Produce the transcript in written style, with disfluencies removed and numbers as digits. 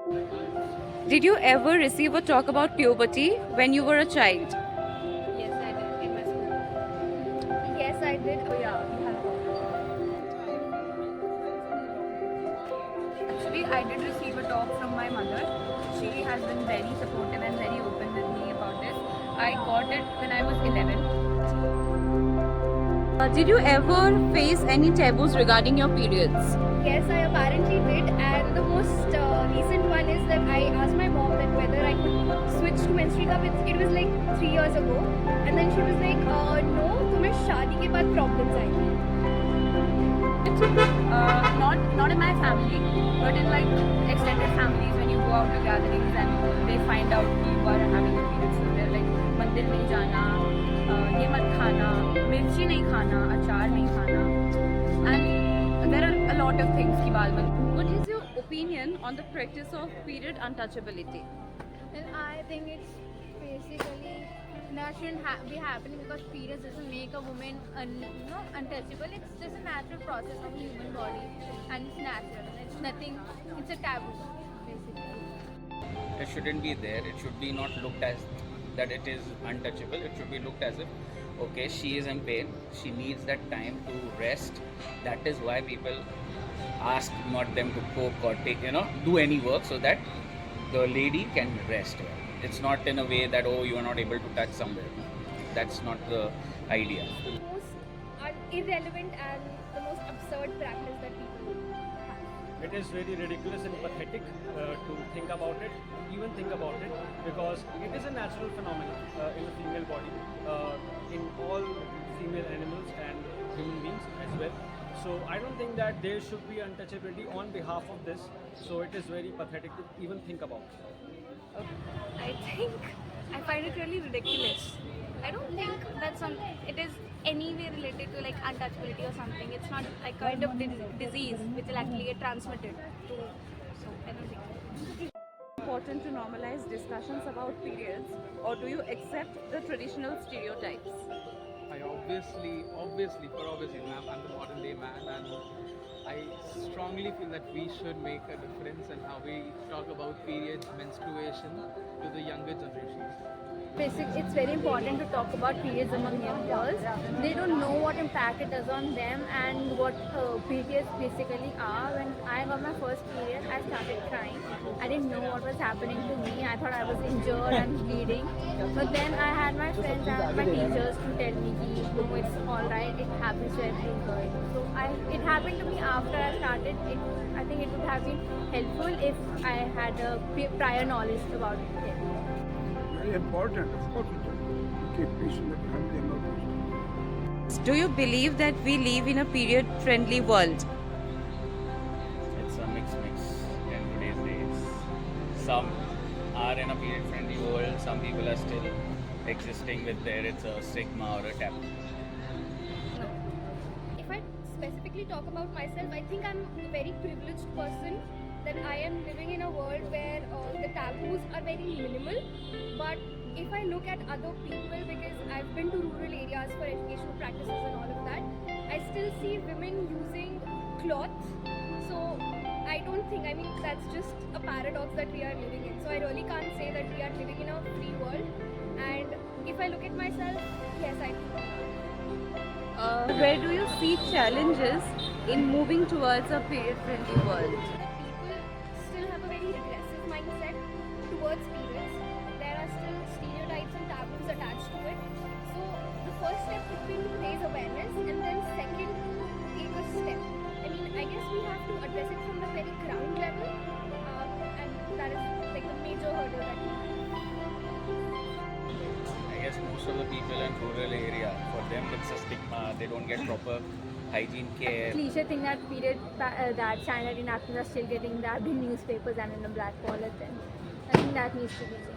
Did you ever receive a talk about puberty when you were a child? Yes, I did in my school. Yes, I did. Oh yeah, we had a talk. Actually, I did receive a talk from my mother. She has been very supportive and very open with me about this. I got it when I was 11. Did you ever face any taboos regarding your periods? Yes, I apparently did, and the most recent one is that I asked my mom that whether I could switch to menstrual cup. It was like 3 years ago, and then she was like, "No, तुम्हें शादी के बाद problems आएंगी." Not in my family, but in like extended families when you go out to gatherings and they find out you are having a period, so they're like मंदिर नहीं जाना, ये मत खाना, मिर्ची नहीं खाना, अचार नहीं खाना, and there are a lot of things की बाल बन. What is your opinion on the practice of period untouchability? And I think it's basically that shouldn't be happening because periods doesn't make a woman untouchable. It's just a natural process of a human body and it's natural. It's nothing. It's a taboo basically. It shouldn't be there. It should be not looked as that it is untouchable. It should be looked as if, okay, she is in pain. She needs that time to rest. That is why people ask not them to cook or take, do any work so that the lady can rest. It's not in a way that, oh, you are not able to touch somewhere. That's not the idea. The most irrelevant and the most absurd practice that people have. It is very ridiculous and pathetic to think about it, even think about it, because it is a natural phenomenon in the female body, in all female animals and human beings as well. So I don't think that there should be untouchability on behalf of this. So it is very pathetic to even think about. I find it really ridiculous. I don't think that it is anyway related to like untouchability or something. It's not like kind of disease which will actually get transmitted to. So I don't think. Important to normalize discussions about periods, or do you accept the traditional stereotypes? I obviously, for obvious reasons, I'm the modern day man, and I strongly feel that we should make a difference in how we talk about periods, menstruation to the younger generations. Basically, it's very important to talk about periods among young girls. They don't know what impact it does on them and what periods basically are. When I got my first period, I started crying. I didn't know what was happening to me. I thought I was injured and bleeding. But then I had my friends and my teachers to tell me, no, it's alright, it happens to every girl. So it happened to me after I started. I think it would have been helpful if I had a prior knowledge about it. Very important, of course, to keep peace in the family and all those. Do you believe that we live in a period-friendly world? It's a mix in today's days. Some are in a period-friendly world. Some people are still existing with it's a stigma or a taboo. If I specifically talk about myself, I think I'm a very privileged person, that I am living in a world where the taboos are very minimal. But if I look at other people, because I've been to rural areas for educational practices and all of that, I still see women using cloth. So I don't think, that's just a paradox that we are living in. So I really can't say that we are living in a free world. And if I look at myself, yes, I think. Where do you see challenges in moving towards a period-friendly world? People still have a very regressive mindset towards periods. There are still stereotypes and taboos attached to it. So the first step would be to raise awareness, and then second, to take a step. I guess we have to address it from the very ground level, and that is like the major hurdle that we have. I guess most of the people in rural area, for them it's a stigma. They don't get proper hygiene care. Cliche thing that that sanitary napkins are still getting wrapped in newspapers and in a black polythene. I think that needs to be changed.